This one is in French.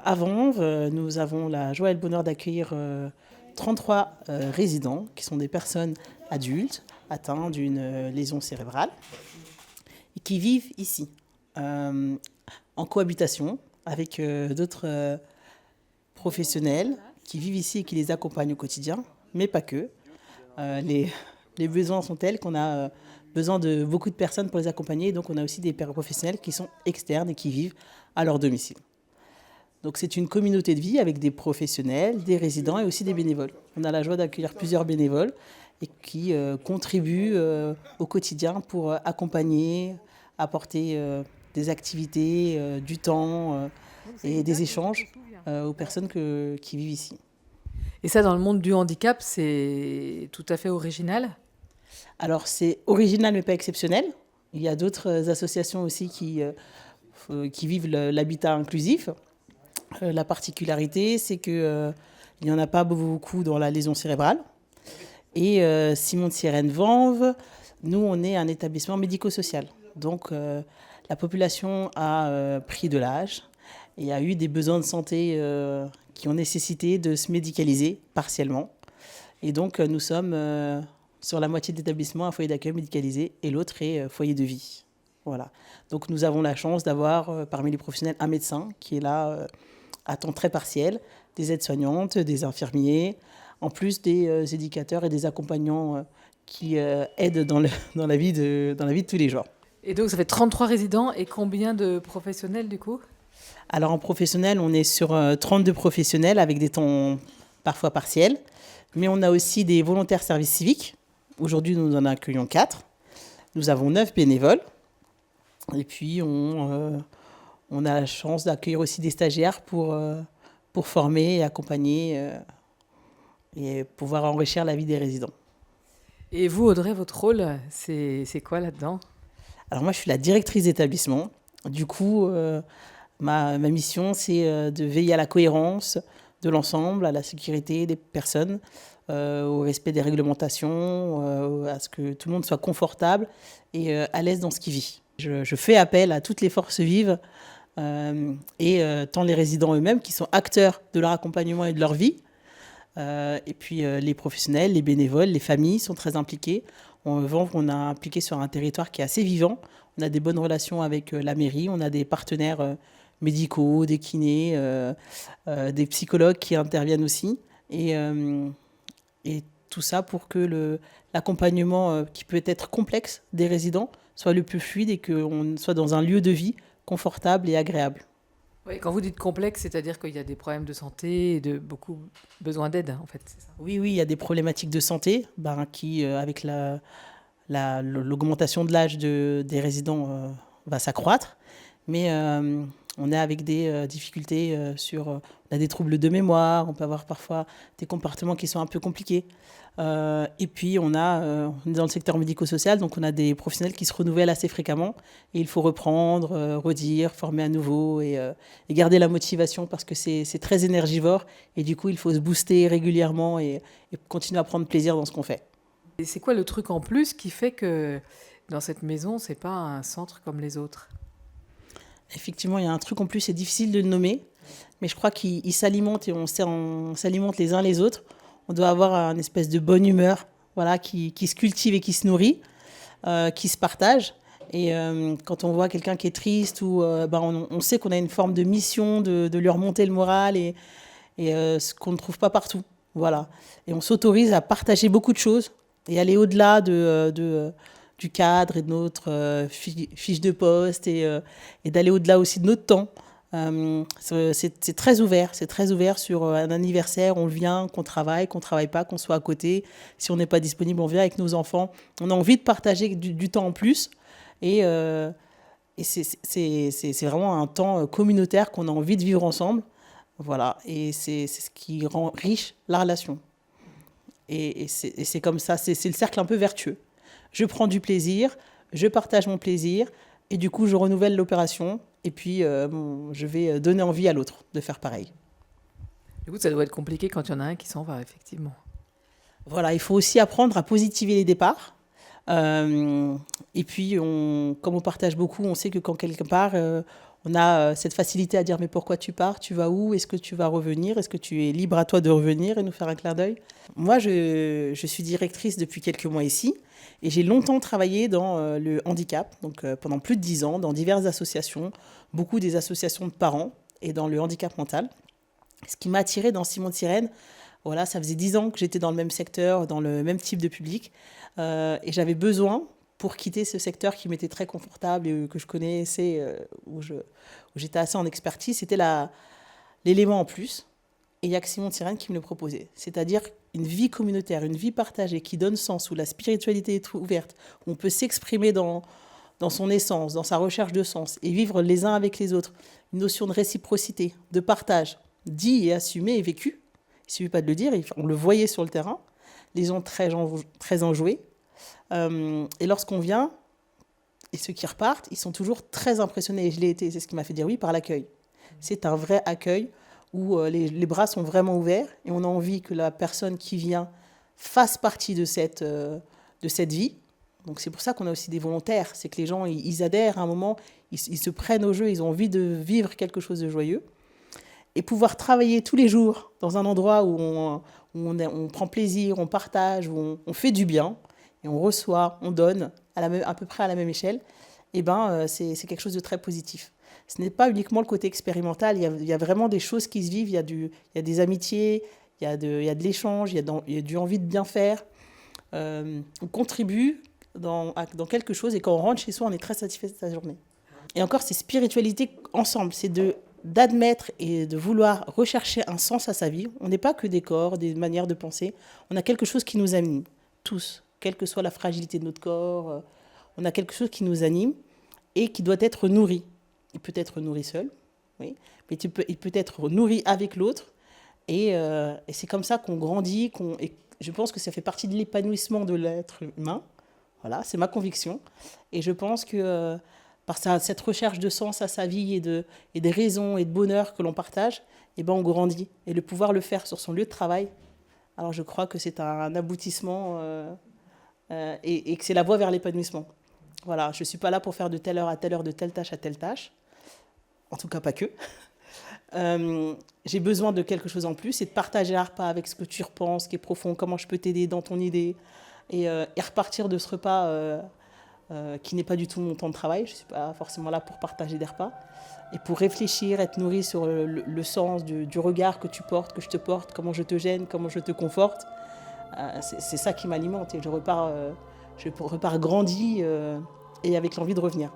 à Vanves, nous avons la joie et le bonheur d'accueillir 33 résidents qui sont des personnes adultes atteintes d'une lésion cérébrale et qui vivent ici en cohabitation avec d'autres professionnels qui vivent ici et qui les accompagnent au quotidien, mais pas que. Les besoins sont tels qu'on a besoin de beaucoup de personnes pour les accompagner. Donc on a aussi des professionnels qui sont externes et qui vivent à leur domicile. Donc c'est une communauté de vie avec des professionnels, des résidents et aussi des bénévoles. On a la joie d'accueillir plusieurs bénévoles et qui contribuent au quotidien pour accompagner, apporter des activités, du temps et des échanges aux personnes qui vivent ici. Et ça, dans le monde du handicap, c'est tout à fait original. Alors c'est original mais pas exceptionnel. Il y a d'autres associations aussi qui vivent l'habitat inclusif. La particularité, c'est qu'il n'y en a pas beaucoup dans la lésion cérébrale. Et Simon de Sirène Vanves, nous, on est un établissement médico-social. Donc la population a pris de l'âge et a eu des besoins de santé qui ont nécessité de se médicaliser partiellement. Et donc nous sommes sur la moitié de l'établissement un foyer d'accueil médicalisé et l'autre est foyer de vie. Voilà. Donc nous avons la chance d'avoir parmi les professionnels un médecin qui est là à temps très partiel, des aides-soignantes, des infirmiers, en plus des éducateurs et des accompagnants qui aident dans la vie de tous les jours. Et donc, ça fait 33 résidents et combien de professionnels, du coup ? Alors, en professionnel, on est sur 32 professionnels avec des temps parfois partiels, mais on a aussi des volontaires service civique. Aujourd'hui, nous en accueillons 4. Nous avons 9 bénévoles. Et puis, on a la chance d'accueillir aussi des stagiaires pour former et accompagner et pouvoir enrichir la vie des résidents. Et vous, Audrey, votre rôle, c'est quoi là-dedans ? Alors moi, je suis la directrice d'établissement. Du coup, ma mission, c'est de veiller à la cohérence de l'ensemble, à la sécurité des personnes, au respect des réglementations, à ce que tout le monde soit confortable et à l'aise dans ce qu'il vit. Je fais appel à toutes les forces vives et tant les résidents eux-mêmes qui sont acteurs de leur accompagnement et de leur vie, et puis les professionnels, les bénévoles, les familles sont très impliqués. On a impliqué sur un territoire qui est assez vivant. On a des bonnes relations avec la mairie, on a des partenaires médicaux, des kinés, des psychologues qui interviennent aussi. Et tout ça pour que l'accompagnement qui peut être complexe des résidents soit le plus fluide et qu'on soit dans un lieu de vie confortable et agréable. Oui, quand vous dites complexe, c'est-à-dire qu'il y a des problèmes de santé et de beaucoup besoin d'aide, en fait, c'est ça ? Oui, il y a des problématiques de santé qui, avec l'augmentation de l'âge des résidents, va s'accroître. Mais on est avec des difficultés on a des troubles de mémoire, on peut avoir parfois des comportements qui sont un peu compliqués. Et puis on est dans le secteur médico-social, donc on a des professionnels qui se renouvellent assez fréquemment. Et il faut reprendre, redire, former à nouveau et garder la motivation parce que c'est très énergivore. Et du coup, il faut se booster régulièrement et continuer à prendre plaisir dans ce qu'on fait. Et c'est quoi le truc en plus qui fait que dans cette maison, c'est pas un centre comme les autres ? Effectivement, il y a un truc en plus, c'est difficile de le nommer, mais je crois qu'il s'alimente et on s'alimente les uns les autres. On doit avoir une espèce de bonne humeur, voilà, qui se cultive et qui se nourrit, qui se partage. Et quand on voit quelqu'un qui est triste, on sait qu'on a une forme de mission de lui remonter le moral et ce qu'on ne trouve pas partout. Voilà. Et on s'autorise à partager beaucoup de choses et aller au-delà du cadre et de notre fiche de poste et d'aller au-delà aussi de notre temps. C'est très ouvert sur un anniversaire, on vient, qu'on travaille pas, qu'on soit à côté. Si on n'est pas disponible, on vient avec nos enfants. On a envie de partager du temps en plus et c'est vraiment un temps communautaire qu'on a envie de vivre ensemble. Voilà, et c'est ce qui rend riche la relation. Et c'est comme ça, c'est le cercle un peu vertueux. Je prends du plaisir, je partage mon plaisir, et du coup, je renouvelle l'opération, et puis je vais donner envie à l'autre de faire pareil. Du coup, ça doit être compliqué quand il y en a un qui s'en va, effectivement. Voilà, il faut aussi apprendre à positiver les départs. Et puis, comme on partage beaucoup, on sait que quand quelque part, On a cette facilité à dire mais pourquoi tu pars, tu vas où, est-ce que tu vas revenir, est-ce que tu es libre à toi de revenir et nous faire un clin d'œil. Moi, je suis directrice depuis quelques mois ici et j'ai longtemps travaillé dans le handicap, donc pendant plus de 10 ans, dans diverses associations, beaucoup des associations de parents et dans le handicap mental. Ce qui m'a attirée dans Simon de Sirène, voilà, ça faisait 10 ans que j'étais dans le même secteur, dans le même type de public et j'avais besoin pour quitter ce secteur qui m'était très confortable et que je connaissais, où j'étais assez en expertise, c'était l'élément en plus. Et il n'y a que Simon de Sirène qui me le proposait. C'est-à-dire une vie communautaire, une vie partagée qui donne sens, où la spiritualité est ouverte, où on peut s'exprimer dans son essence, dans sa recherche de sens, et vivre les uns avec les autres. Une notion de réciprocité, de partage, dit et assumé et vécu. Il ne suffit pas de le dire, on le voyait sur le terrain. Les gens très enjoués. Et lorsqu'on vient, et ceux qui repartent, ils sont toujours très impressionnés. Et je l'ai été, c'est ce qui m'a fait dire oui, par l'accueil. C'est un vrai accueil où les bras sont vraiment ouverts et on a envie que la personne qui vient fasse partie de cette vie. Donc c'est pour ça qu'on a aussi des volontaires. C'est que les gens, ils adhèrent à un moment, ils se prennent au jeu, ils ont envie de vivre quelque chose de joyeux. Et pouvoir travailler tous les jours dans un endroit où on prend plaisir, on partage, où on fait du bien, et on reçoit, on donne à peu près à la même échelle, et c'est quelque chose de très positif. Ce n'est pas uniquement le côté expérimental, il y a vraiment des choses qui se vivent, il y a des amitiés, il y a de l'échange, il y a du envie de bien faire. On contribue dans quelque chose et quand on rentre chez soi, on est très satisfait de sa journée. Et encore, c'est spiritualité ensemble, c'est d'admettre et de vouloir rechercher un sens à sa vie. On n'est pas que des corps, des manières de penser, on a quelque chose qui nous anime, tous. Quelle que soit la fragilité de notre corps, on a quelque chose qui nous anime et qui doit être nourri. Il peut être nourri seul, oui, mais il peut être nourri avec l'autre. Et c'est comme ça qu'on grandit. Et je pense que ça fait partie de l'épanouissement de l'être humain. Voilà, c'est ma conviction. Et je pense que par cette recherche de sens à sa vie et des raisons et de bonheur que l'on partage, on grandit. Et le pouvoir le faire sur son lieu de travail, alors je crois que c'est un aboutissement... et que c'est la voie vers l'épanouissement. Voilà, je ne suis pas là pour faire de telle heure à telle heure, de telle tâche à telle tâche. En tout cas, pas que. J'ai besoin de quelque chose en plus, et de partager un repas avec ce que tu repenses, qui est profond, comment je peux t'aider dans ton idée, et repartir de ce repas qui n'est pas du tout mon temps de travail. Je ne suis pas forcément là pour partager des repas, et pour réfléchir, être nourri sur le sens du regard que tu portes, que je te porte, comment je te gêne, comment je te conforte. C'est ça qui m'alimente et je repars grandi et avec l'envie de revenir.